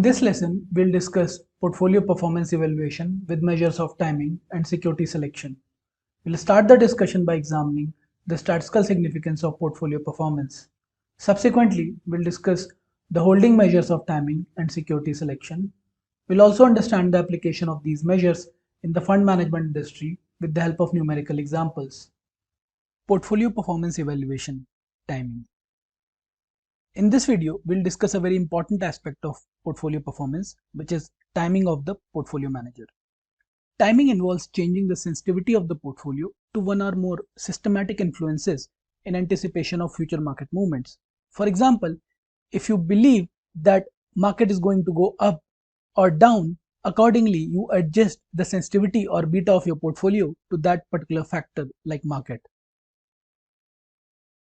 In this lesson, we'll discuss portfolio performance evaluation with measures of timing and security selection. We'll start the discussion by examining the statistical significance of portfolio performance. Subsequently, we'll discuss the holding measures of timing and security selection. We'll also understand the application of these measures in the fund management industry with the help of numerical examples. Portfolio performance evaluation, timing. In this video, we'll discuss a very important aspect of portfolio performance, which is timing of the portfolio manager. Timing involves changing the sensitivity of the portfolio to one or more systematic influences in anticipation of future market movements. For example, if you believe that market is going to go up or down, accordingly you adjust the sensitivity or beta of your portfolio to that particular factor like market.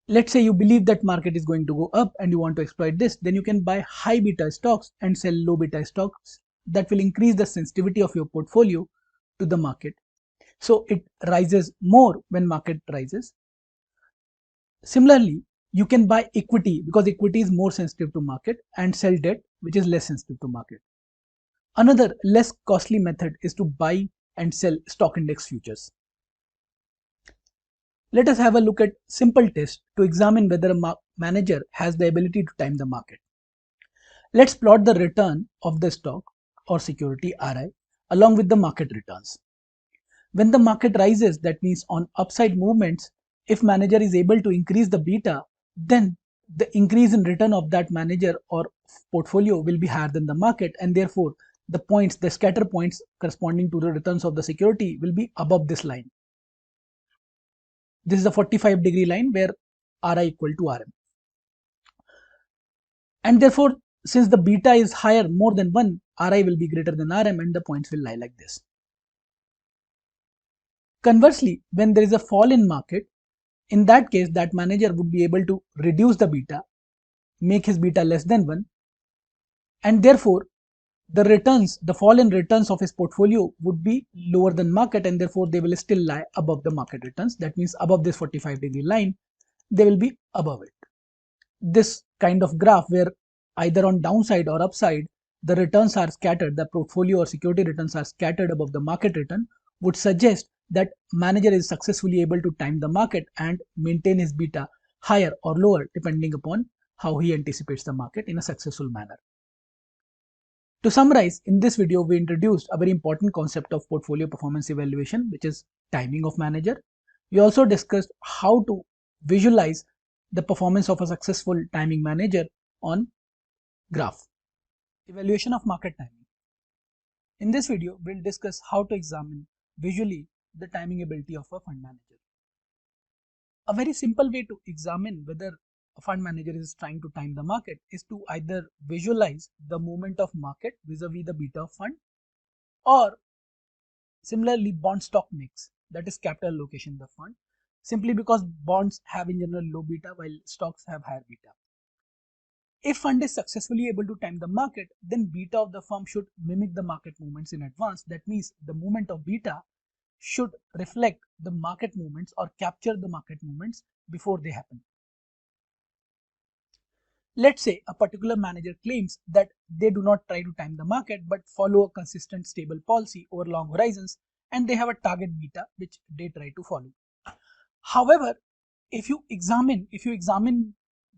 Let's say you believe that market is going to go up and you want to exploit this, then you can buy high beta stocks and sell low beta stocks. That will increase the sensitivity of your portfolio to the market. So it rises more when market rises. Similarly, you can buy equity because equity is more sensitive to market and sell debt which is less sensitive to market. Another less costly method is to buy and sell stock index futures. Let us have a look at simple test to examine whether a manager has the ability to time the market. Let's plot the return of the stock or security RI along with the market returns. When the market rises, that means on upside movements, if manager is able to increase the beta, then the increase in return of that manager or portfolio will be higher than the market, and therefore the points, the scatter points corresponding to the returns of the security will be above this line. This is a 45-degree line where RI equal to RM. And therefore, since the beta is higher more than 1, RI will be greater than RM and the points will lie like this. Conversely, when there is a fall in market, in that case, that manager would be able to reduce the beta, make his beta less than 1, and therefore the returns, the fall in returns of his portfolio would be lower than market, and therefore they will still lie above the market returns. That means above this 45-degree line, they will be above it. This kind of graph where either on downside or upside, the returns are scattered, the portfolio or security returns are scattered above the market return, would suggest that manager is successfully able to time the market and maintain his beta higher or lower depending upon how he anticipates the market in a successful manner. To summarize, in this video, we introduced a very important concept of portfolio performance evaluation, which is timing of manager. We also discussed how to visualize the performance of a successful timing manager on graph. Evaluation of market timing. In this video, we'll discuss how to examine visually the timing ability of a fund manager. A very simple way to examine whether a fund manager is trying to time the market is to either visualize the movement of market vis-a-vis the beta of fund, or similarly bond stock mix, that is capital allocation in the fund, simply because bonds have in general low beta while stocks have higher beta. If fund is successfully able to time the market, then beta of the firm should mimic the market movements in advance. That means the movement of beta should reflect the market movements or capture the market movements before they happen. Let's say a particular manager claims that they do not try to time the market but follow a consistent stable policy over long horizons, and they have a target beta which they try to follow. However, if you examine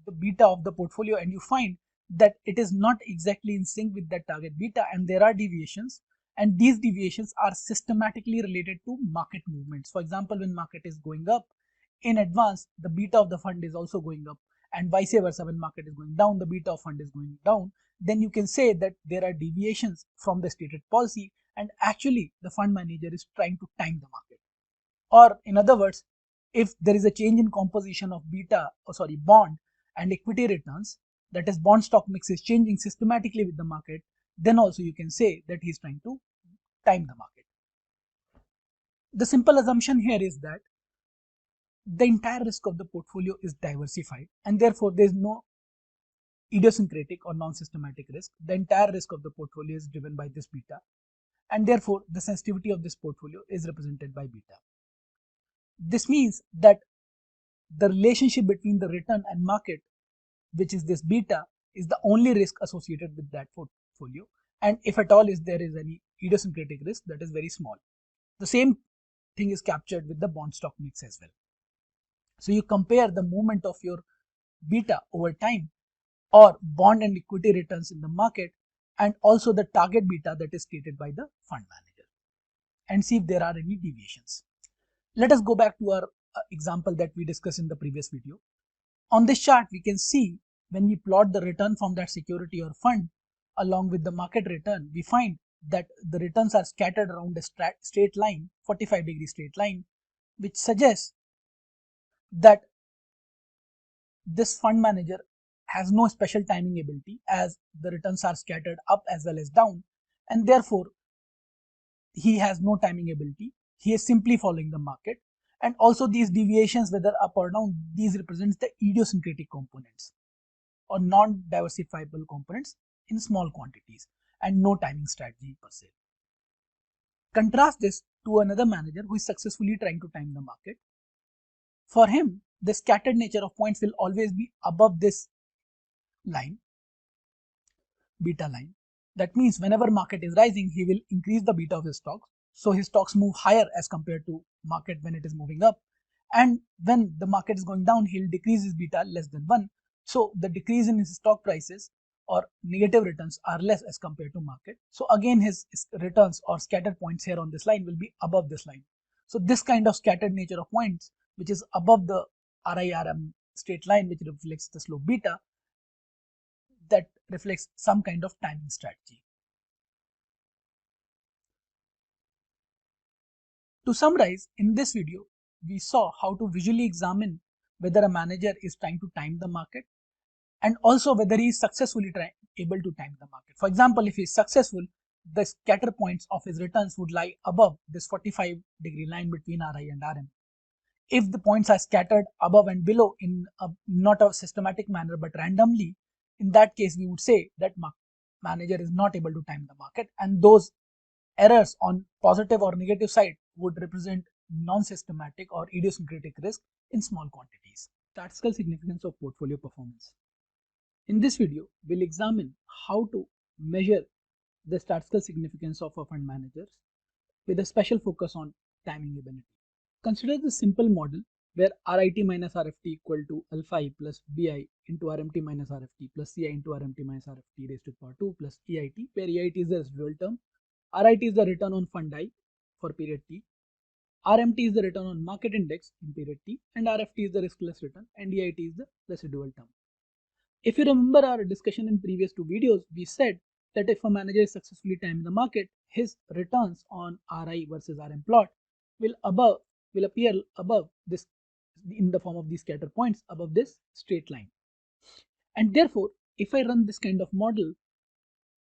the beta of the portfolio and you find that it is not exactly in sync with that target beta and there are deviations, and these deviations are systematically related to market movements. For example, when market is going up, in advance the beta of the fund is also going up, and vice versa, when market is going down, the beta of fund is going down, then you can say that there are deviations from the stated policy and actually the fund manager is trying to time the market. Or in other words, if there is a change in composition of bond and equity returns, that is bond stock mix is changing systematically with the market, then also you can say that he is trying to time the market. The simple assumption here is that the entire risk of the portfolio is diversified and therefore there is no idiosyncratic or non-systematic risk. The entire risk of the portfolio is driven by this beta, and therefore the sensitivity of this portfolio is represented by beta. This means that the relationship between the return and market, which is this beta, is the only risk associated with that portfolio, and if at all is there is any idiosyncratic risk, that is very small. The same thing is captured with the bond stock mix as well. So you compare the movement of your beta over time or bond and equity returns in the market and also the target beta that is stated by the fund manager and see if there are any deviations. Let us go back to our example that we discussed in the previous video. On this chart, we can see when we plot the return from that security or fund along with the market return, we find that the returns are scattered around a straight line, 45-degree straight line, which suggests that this fund manager has no special timing ability as the returns are scattered up as well as down, and therefore he has no timing ability. He is simply following the market, and also these deviations, whether up or down, these represents the idiosyncratic components or non-diversifiable components in small quantities and no timing strategy per se. Contrast this to another manager who is successfully trying to time the market. For him, the scattered nature of points will always be above this line, beta line. That means whenever market is rising, he will increase the beta of his stocks. So his stocks move higher as compared to market when it is moving up. And when the market is going down, he'll decrease his beta less than 1. So the decrease in his stock prices or negative returns are less as compared to market. So again, his returns or scattered points here on this line will be above this line. So this kind of scattered nature of points, which is above the RIRM straight line, which reflects the slope beta, that reflects some kind of timing strategy. To summarize, in this video, we saw how to visually examine whether a manager is trying to time the market and also whether he is successfully able to time the market. For example, if he is successful, the scatter points of his returns would lie above this 45-degree line between RI and RM. If the points are scattered above and below in not a systematic manner but randomly, in that case we would say that manager is not able to time the market, and those errors on positive or negative side would represent non-systematic or idiosyncratic risk in small quantities. Statistical significance of portfolio performance. In this video, we'll examine how to measure the statistical significance of a fund managers with a special focus on timing ability. Consider the simple model where RIT minus RFT equal to alpha I plus BI into RMT minus RFT plus CI into RMT minus RFT raised to the power 2 plus EIT, where EIT is the residual term, RIT is the return on fund I for period T, RMT is the return on market index in period T, and RFT is the riskless return, and EIT is the residual term. If you remember our discussion in previous two videos, we said that if a manager is successfully timing the market, his returns on RI versus RM plot will appear above this in the form of these scatter points above this straight line. And therefore, if I run this kind of model,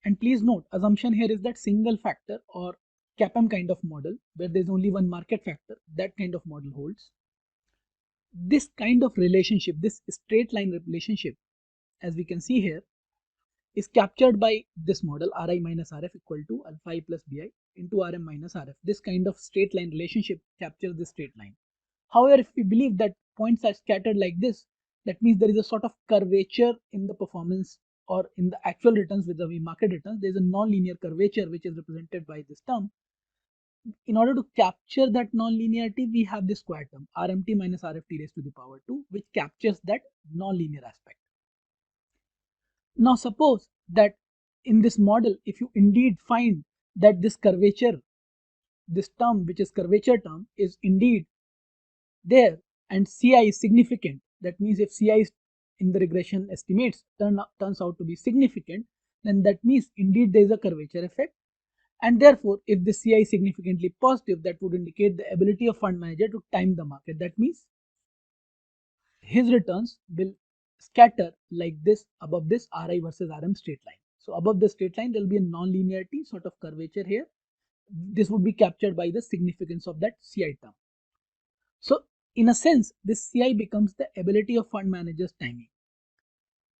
and please note, assumption here is that single factor or CAPM kind of model where there is only one market factor, that kind of model holds. This kind of relationship, this straight line relationship, as we can see here, is captured by this model Ri minus Rf equal to alpha I plus Bi into Rm minus Rf. This kind of straight line relationship captures this straight line. However, if we believe that points are scattered like this, that means there is a sort of curvature in the performance or in the actual returns with the market returns. There is a non-linear curvature which is represented by this term. In order to capture that non-linearity, we have this square term RMT minus RFT raised to the power 2, which captures that non-linear aspect. Now suppose that in this model, if you indeed find that this curvature, this term which is curvature term is indeed there and Ci is significant, that means if Ci is in the regression estimates turns out to be significant, then that means indeed there is a curvature effect, and therefore if the Ci is significantly positive, that would indicate the ability of fund manager to time the market. That means his returns will scatter like this above this Ri versus Rm straight line. So above the straight line there will be a non-linearity sort of curvature here. This would be captured by the significance of that Ci term. So in a sense, this Ci becomes the ability of fund managers timing.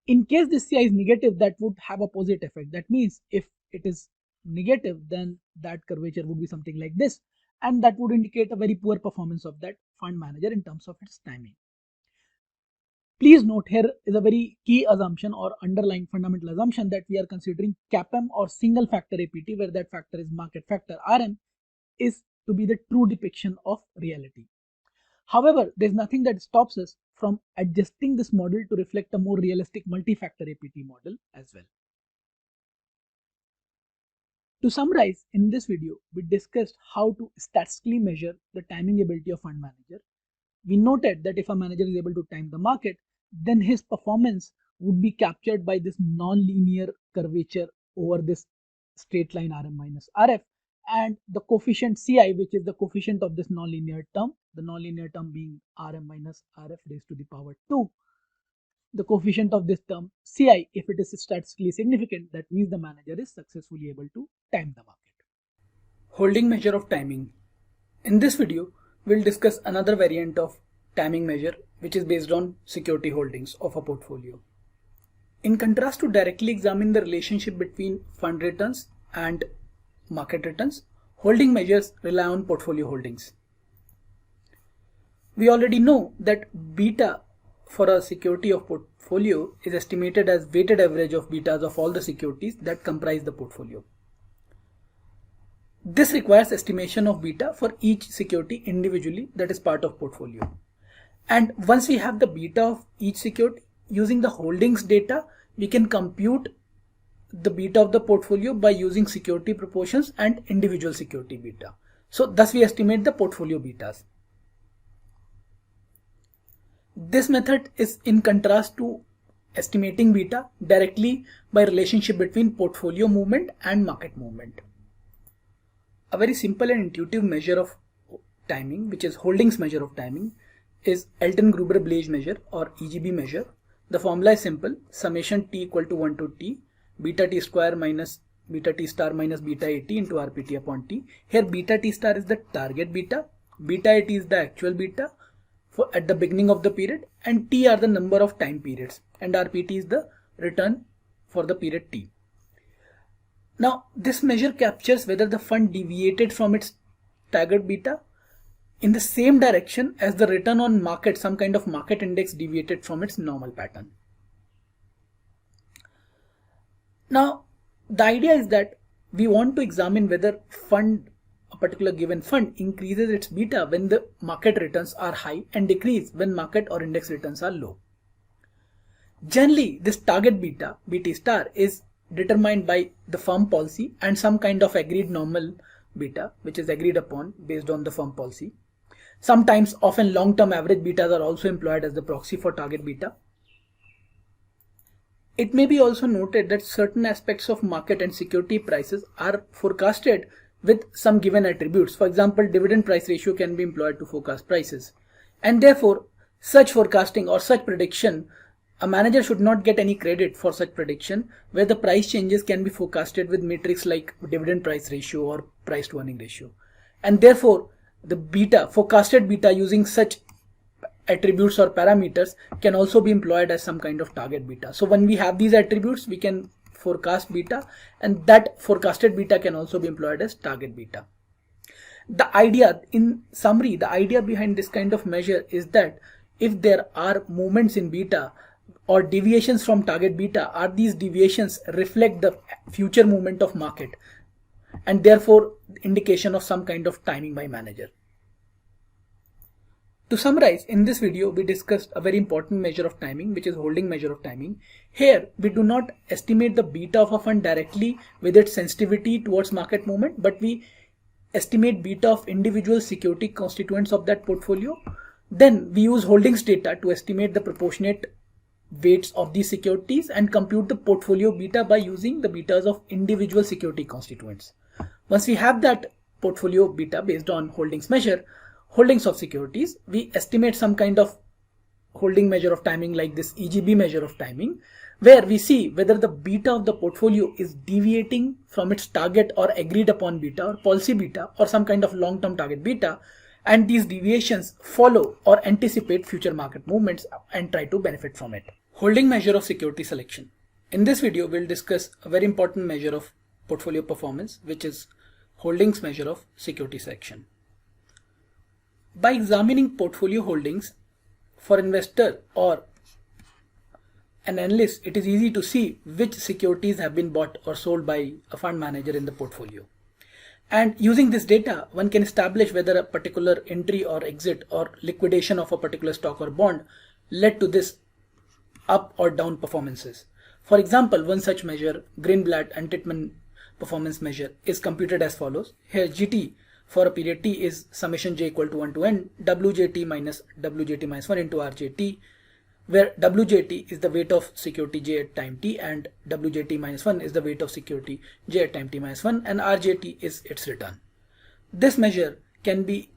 In case this Ci is negative, that would have opposite effect. That means if it is negative, then that curvature would be something like this, and that would indicate a very poor performance of that fund manager in terms of its timing. Please note, here is a very key assumption or underlying fundamental assumption that we are considering CAPM or single factor APT, where that factor is market factor RM, is to be the true depiction of reality. However, there is nothing that stops us from adjusting this model to reflect a more realistic multi-factor APT model as well. To summarize, in this video, we discussed how to statistically measure the timing ability of fund manager. We noted that if a manager is able to time the market, then his performance would be captured by this non-linear curvature over this straight line RM minus RF, and the coefficient Ci, which is the coefficient of this non-linear term, the non-linear term being RM minus RF raised to the power 2. The coefficient of this term Ci, if it is statistically significant, that means the manager is successfully able to time the market. Holding measure of timing. In this video, we'll discuss another variant of timing measure, which is based on security holdings of a portfolio. In contrast to directly examine the relationship between fund returns and market returns, holding measures rely on portfolio holdings. We already know that beta for a security of portfolio is estimated as weighted average of betas of all the securities that comprise the portfolio. This requires estimation of beta for each security individually that is part of portfolio. And once we have the beta of each security, using the holdings data, we can compute the beta of the portfolio by using security proportions and individual security beta. So thus we estimate the portfolio betas. This method is in contrast to estimating beta directly by relationship between portfolio movement and market movement. A very simple and intuitive measure of timing, which is holdings measure of timing, is Elton-Gruber-Blaise measure or EGB measure. The formula is simple: summation t equal to 1 to t beta t square minus beta t star minus beta at into rpt upon t. Here beta t star is the target beta, beta at is the actual beta at the beginning of the period, and t are the number of time periods, and rpt is the return for the period t. Now this measure captures whether the fund deviated from its target beta in the same direction as the return on market, some kind of market index deviated from its normal pattern. Now the idea is that we want to examine whether a particular given fund increases its beta when the market returns are high and decrease when market or index returns are low. Generally, this target beta, Bt star, is determined by the firm policy and some kind of agreed normal beta, which is agreed upon based on the firm policy. Sometimes, often long-term average betas are also employed as the proxy for target beta. It may be also noted that certain aspects of market and security prices are forecasted with some given attributes. For example, dividend price ratio can be employed to forecast prices. And therefore, such forecasting or such prediction, a manager should not get any credit for such prediction, where the price changes can be forecasted with metrics like dividend price ratio or price to earning ratio. And therefore, the beta, forecasted beta using such attributes or parameters can also be employed as some kind of target beta. So when we have these attributes, we can forecast beta, and that forecasted beta can also be employed as target beta. The idea, in summary, the idea behind this kind of measure is that if there are movements in beta or deviations from target beta, are these deviations reflect the future movement of market, and therefore indication of some kind of timing by manager. To summarize, in this video we discussed a very important measure of timing, which is holding measure of timing. Here we do not estimate the beta of a fund directly with its sensitivity towards market movement, but we estimate beta of individual security constituents of that portfolio. Then we use holdings data to estimate the proportionate weights of these securities and compute the portfolio beta by using the betas of individual security constituents. Once we have that portfolio beta based on holdings of securities, we estimate some kind of holding measure of timing like this EGB measure of timing, where we see whether the beta of the portfolio is deviating from its target or agreed upon beta or policy beta or some kind of long-term target beta, and these deviations follow or anticipate future market movements and try to benefit from it. Holding measure of security selection. In this video, we'll discuss a very important measure of portfolio performance, which is holdings measure of security selection. By examining portfolio holdings for investor or an analyst, it is easy to see which securities have been bought or sold by a fund manager in the portfolio. And using this data, one can establish whether a particular entry or exit or liquidation of a particular stock or bond led to this up or down performances. For example, one such measure, Greenblatt and Titman performance measure, is computed as follows. Here GT for a period T is summation j equal to 1 to n WJT minus WJT minus 1 into RJT, where WJT is the weight of security J at time T and WJT minus 1 is the weight of security J at time T minus 1 and RJT is its return. This measure can be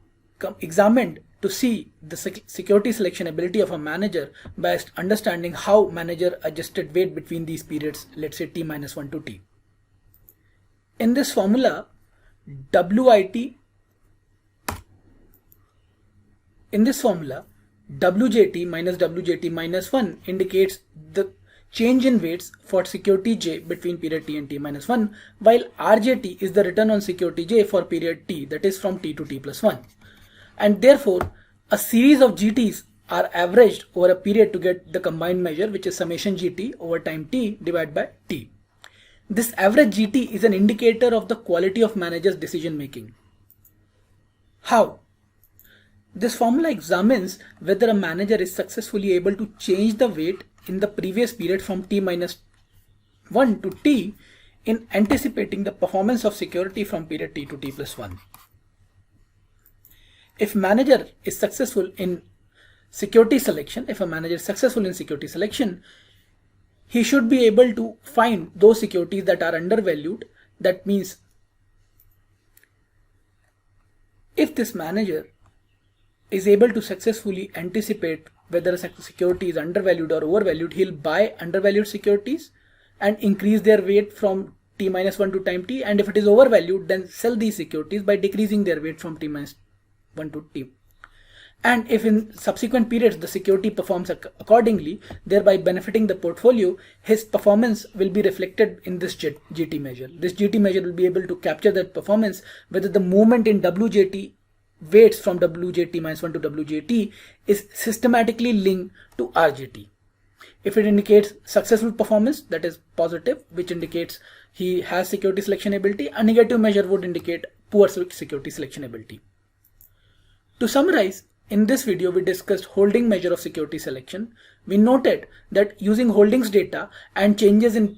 examined to see the security selection ability of a manager by understanding how manager adjusted weight between these periods, let's say T minus 1 to T. In this formula, WJT minus WJT minus 1 indicates the change in weights for security J between period T and T minus 1, while RJT is the return on security J for period T, that is from T to T plus 1. And therefore, a series of GTs are averaged over a period to get the combined measure, which is summation GT over time T divided by T. This average GT is an indicator of the quality of manager's decision making. How? This formula examines whether a manager is successfully able to change the weight in the previous period from T minus 1 to T in anticipating the performance of security from period T to T plus 1. If manager is successful in security selection, he should be able to find those securities that are undervalued. That means if this manager is able to successfully anticipate whether a security is undervalued or overvalued, he'll buy undervalued securities and increase their weight from T minus 1 to time T, and if it is overvalued, then sell these securities by decreasing their weight from T minus 1 to T. And if in subsequent periods the security performs accordingly, thereby benefiting the portfolio, his performance will be reflected in this GT measure. This GT measure will be able to capture that performance, whether the movement in WJT weights from WJT minus 1 to WJT is systematically linked to RJT. If it indicates successful performance, that is positive, which indicates he has security selection ability, a negative measure would indicate poor security selection ability. To summarize, in this video we discussed holding measure of security selection. We noted that using holdings data and changes in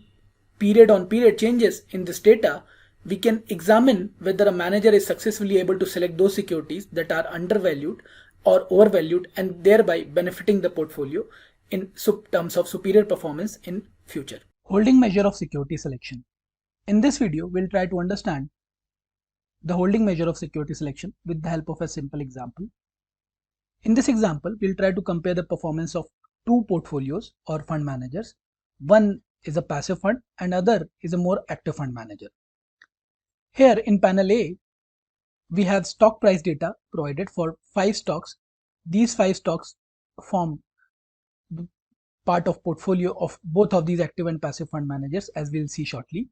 period on period changes in this data, we can examine whether a manager is successfully able to select those securities that are undervalued or overvalued, and thereby benefiting the portfolio in terms of superior performance in future. Holding measure of security selection. In this video, we'll try to understand the holding measure of security selection with the help of a simple example. In this example, we'll try to compare the performance of two portfolios or fund managers. One is a passive fund and other is a more active fund manager. Here in panel A, we have stock price data provided for 5 stocks. These 5 stocks form part of portfolio of both of these active and passive fund managers, as we'll see shortly.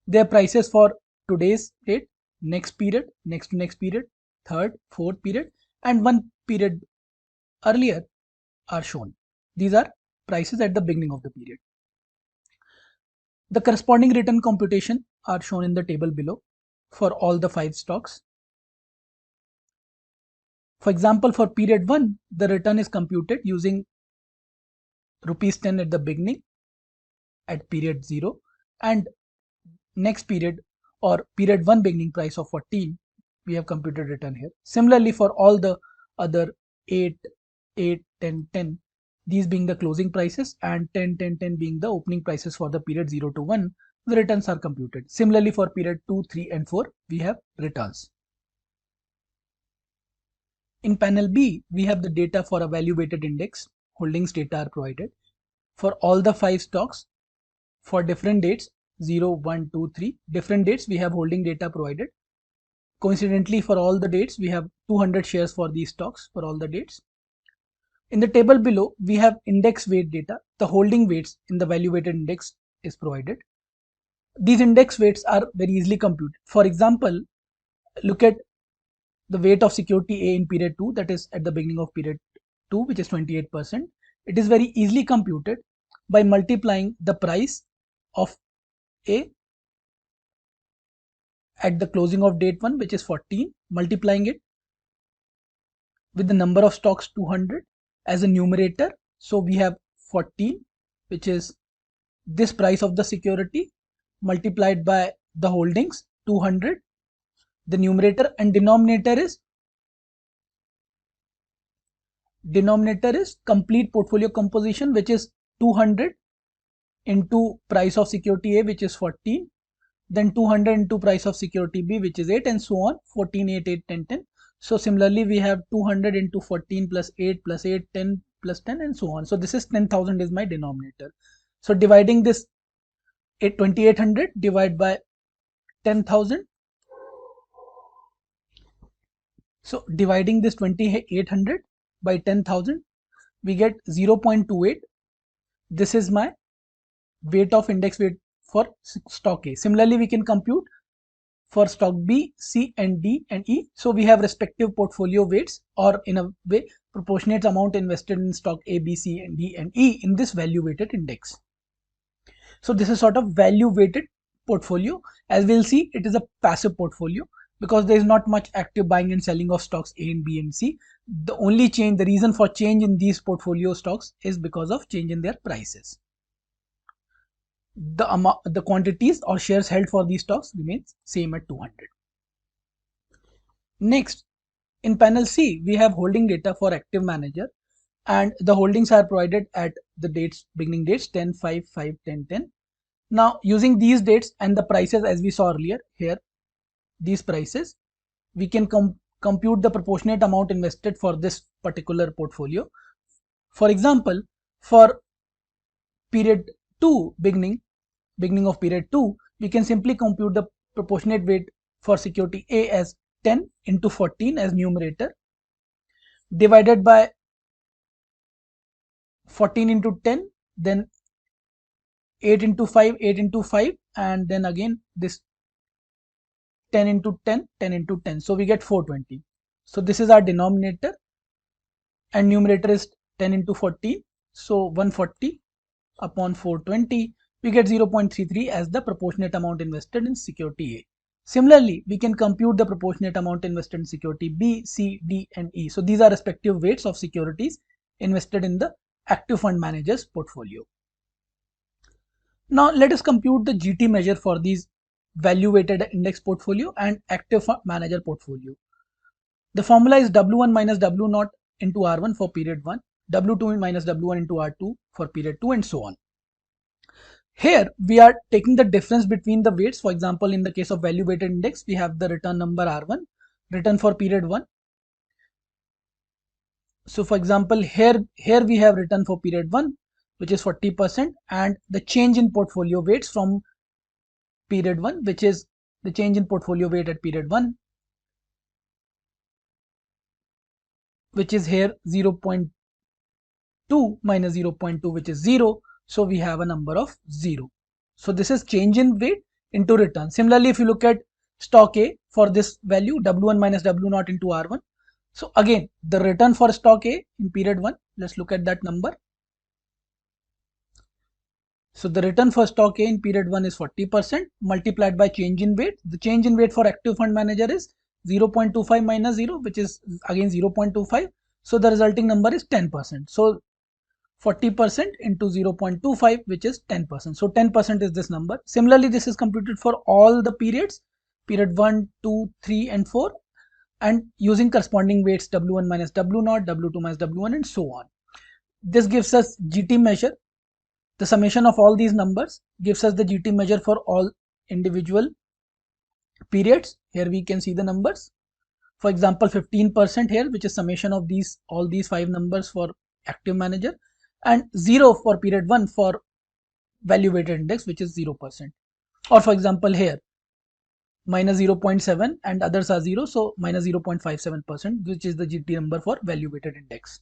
Their prices for today's date, next period, next to next period, third, fourth period, and one period earlier are shown. These are prices at the beginning of the period. The corresponding return computation are shown in the table below for all the 5 stocks. For example, for period 1, the return is computed using rupees 10 at the beginning at period 0, and next period or period 1 beginning price of 14, we have computed return here. Similarly, for all the other 8, 8, 10, 10, these being the closing prices and 10, 10, 10 being the opening prices for the period 0 to 1, the returns are computed. Similarly, for period 2, 3 and 4, we have returns. In panel B, we have the data for a value weighted index. Holdings data are provided for all the 5 stocks for different dates, 0, 1, 2, 3. Different dates, we have holding data provided. Coincidentally, for all the dates, we have 200 shares for these stocks for all the dates. In the table below, we have index weight data. The holding weights in the value weighted index is provided. These index weights are very easily computed. For example, look at the weight of security A in period 2, that is at the beginning of period 2, which is 28%. It is very easily computed by multiplying the price of A at the closing of date 1, which is 14, multiplying it with the number of stocks 200 as a numerator. So we have 14, which is this price of the security multiplied by the holdings 200, the numerator, and denominator is complete portfolio composition, which is 200 into price of security A, which is 14, then 200 into price of security B, which is 8, and so on, 14, 8, 8, 10, 10. So similarly, we have 200 into 14 plus 8 plus 8, 10 plus 10, and so on. So this is 10,000 is my denominator. So dividing this 2800 divided by 10,000. So dividing this 2800 by 10,000, we get 0.28. This is my weight of index weight for stock A. Similarly, we can compute for stock B, C, and D, and E. So we have respective portfolio weights, or in a way proportionate amount invested in stock A, B, C, and D, and E in this value weighted index. So this is sort of value weighted portfolio. As we'll see, it is a passive portfolio because there is not much active buying and selling of stocks A and B and C. The only change, the reason for change in these portfolio stocks is because of change in their prices. The amount, the quantities or shares held for these stocks remains same at 200. Next, in panel C, we have holding data for active manager, and the holdings are provided at the dates, beginning dates 10, 5, 5, 10, 10. Now, using these dates and the prices as we saw earlier here, these prices, we can compute the proportionate amount invested for this particular portfolio. For example, for period 2, beginning of period 2, we can simply compute the proportionate weight for security A as 10 into 14 as numerator, divided by 14 into 10, then 8 into 5, 8 into 5, and then again this 10 into 10, 10 into 10. So we get 420. So this is our denominator, and numerator is 10 into 14. So 140 upon 420, we get 0.33 as the proportionate amount invested in security A. Similarly, we can compute the proportionate amount invested in security B, C, D, and E. So these are respective weights of securities invested in the active fund manager's portfolio. Now let us compute the GT measure for these value weighted index portfolio and active fund manager portfolio. The formula is W1 minus W0 into R1 for period 1, W2 minus W1 into R2 for period 2, and so on. Here we are taking the difference between the weights. For example, in the case of value weighted index, we have the return number R1 written for period 1. So for example, here we have written for period 1, which is 40%, and the change in portfolio weights from period 1, which is the change in portfolio weight at period 1, which is here 0.2 minus 0.2, which is 0. So we have a number of 0. So this is change in weight into return. Similarly, if you look at stock A for this value, W1 minus W0 into R1. So again, the return for stock A in period 1, let's look at that number. So the return for stock A in period 1 is 40% multiplied by change in weight. The change in weight for active fund manager is 0.25 minus 0, which is again 0.25. So the resulting number is 10%. So 40% into 0.25, which is 10%. So 10% is this number. Similarly, this is computed for all the periods, period 1, 2, 3, and 4, and using corresponding weights W1 minus W0, W2 minus W1, and so on. This gives us GT measure. The summation of all these numbers gives us the GT measure for all individual periods. Here we can see the numbers. For example, 15% here, which is summation of all these 5 numbers for active manager, and 0 for period 1 for value weighted index, which is 0%. Or for example, here minus 0.7 and others are 0, so minus 0.57%, which is the GT number for value weighted index.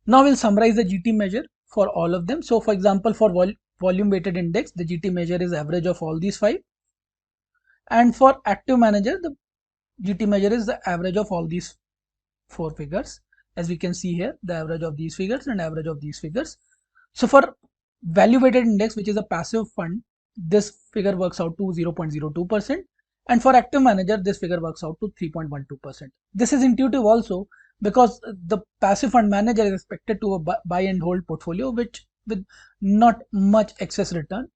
Now we'll summarize the GT measure for all of them. So for example, for volume weighted index, the GT measure is average of all these 5, and for active manager, the GT measure is the average of all these 4 figures. As we can see here, the average of these figures and average of these figures. So for value weighted index, which is a passive fund, this figure works out to 0.02%, and for active manager this figure works out to 3.12%. This is intuitive also because the passive fund manager is expected to buy and hold portfolio which with not much excess return,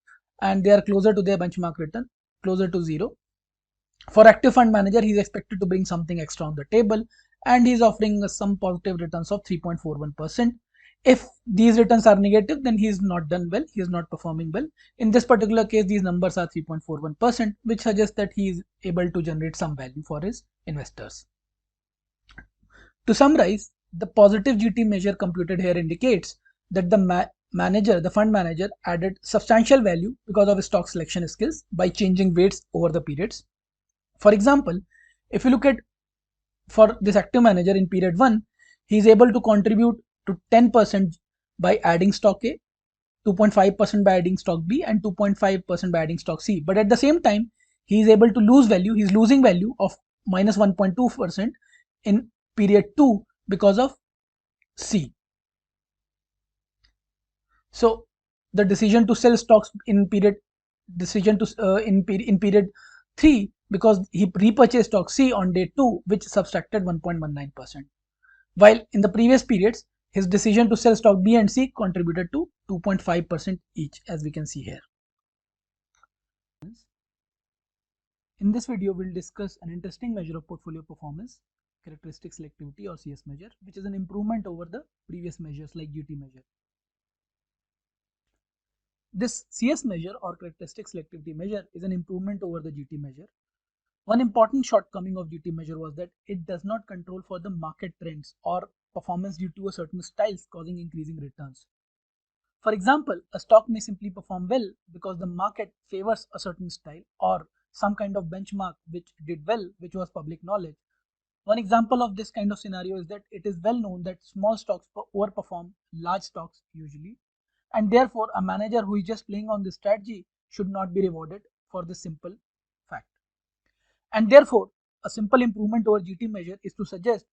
and they are closer to their benchmark return, closer to zero. For active fund manager, he is expected to bring something extra on the table, and he is offering some positive returns of 3.41%. If these returns are negative, then he is not done well, he is not performing well. In this particular case, these numbers are 3.41%, which suggests that he is able to generate some value for his investors. To summarize, the positive GT measure computed here indicates that the fund manager added substantial value because of his stock selection skills by changing weights over the periods. For example, if you look at for this active manager in period 1, he is able to contribute to 10% by adding stock A, 2.5% by adding stock B, and 2.5% by adding stock C. But at the same time, he is able to lose value, he is losing value of minus 1.2% in period 2 because of C. So the decision to sell stocks in period in period 3, because he repurchased stock C on day 2, which subtracted 1.19%, while in the previous periods his decision to sell stock B and C contributed to 2.5% each, as we can see here. In this video, we'll discuss an interesting measure of portfolio performance, characteristic selectivity or CS measure, which is an improvement over the previous measures like GT measure. This CS measure or characteristic selectivity measure is an improvement over the GT measure. One important shortcoming of GT measure was that it does not control for the market trends or performance due to a certain styles causing increasing returns. For example, a stock may simply perform well because the market favors a certain style or some kind of benchmark which did well, which was public knowledge. One example of this kind of scenario is that it is well known that small stocks overperform large stocks usually, and therefore a manager who is just playing on this strategy should not be rewarded for this simple fact. And therefore a simple improvement over GT measure is to suggest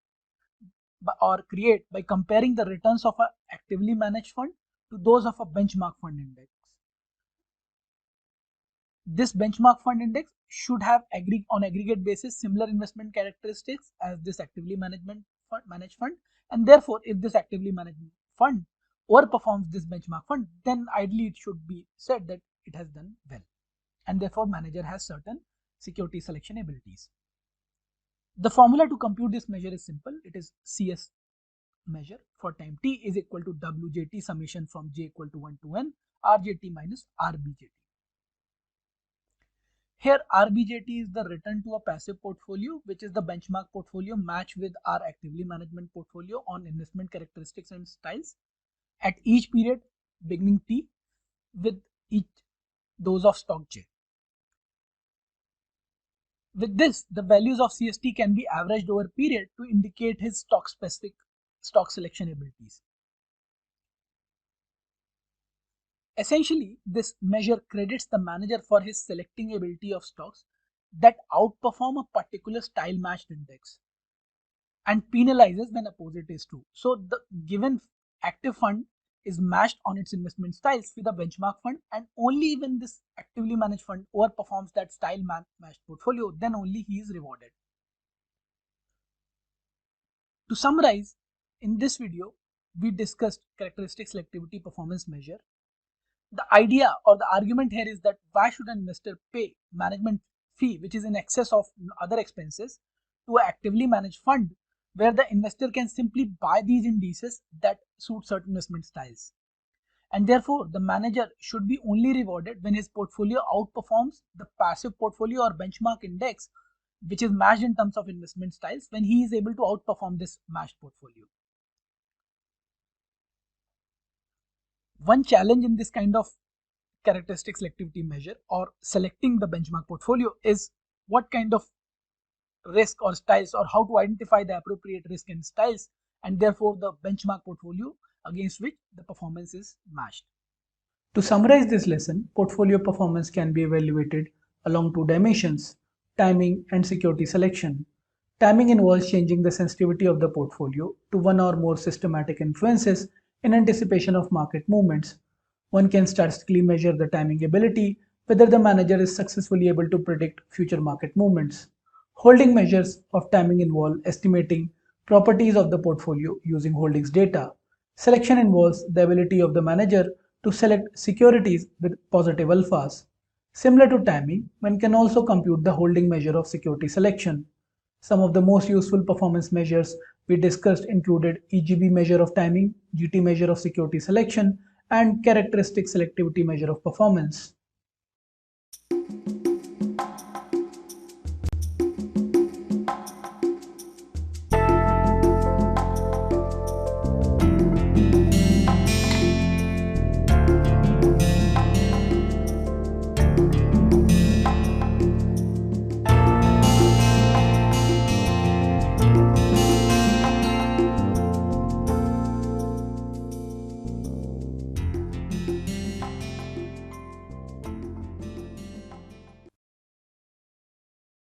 or create by comparing the returns of an actively managed fund to those of a benchmark fund index. This benchmark fund index should have on aggregate basis similar investment characteristics as this actively managed fund, and therefore if this actively managed fund overperforms this benchmark fund, then ideally it should be said that it has done well, and therefore manager has certain security selection abilities. The formula to compute this measure is simple. It is CS measure for time t is equal to WJT summation from j equal to 1 to n RJT minus RBJT. Here RBJT is the return to a passive portfolio, which is the benchmark portfolio matched with our actively management portfolio on investment characteristics and styles at each period beginning T with each dose of stock J. With this, the values of CST can be averaged over period to indicate his stock-specific stock selection abilities. Essentially, this measure credits the manager for his selecting ability of stocks that outperform a particular style-matched index and penalizes when opposite is true. So the given active fund is matched on its investment styles with a benchmark fund, and only when this actively managed fund overperforms that style matched portfolio, then only he is rewarded. To summarize, in this video, we discussed characteristic selectivity performance measure. The idea or the argument here is that why should an investor pay management fee, which is in excess of other expenses, to an actively managed fund where the investor can simply buy these indices that suit certain investment styles. And therefore, the manager should be only rewarded when his portfolio outperforms the passive portfolio or benchmark index, which is matched in terms of investment styles, when he is able to outperform this matched portfolio. One challenge in this kind of characteristic selectivity measure or selecting the benchmark portfolio is what kind of risk or styles, or how to identify the appropriate risk and styles, and therefore the benchmark portfolio against which the performance is matched. To summarize this lesson, portfolio performance can be evaluated along two dimensions: timing and security selection. Timing involves changing the sensitivity of the portfolio to one or more systematic influences in anticipation of market movements. One can statistically measure the timing ability, whether the manager is successfully able to predict future market movements. Holding measures of timing involve estimating properties of the portfolio using holdings data. Selection involves the ability of the manager to select securities with positive alphas. Similar to timing, one can also compute the holding measure of security selection. Some of the most useful performance measures we discussed included EGB measure of timing, GT measure of security selection, and characteristic selectivity measure of performance.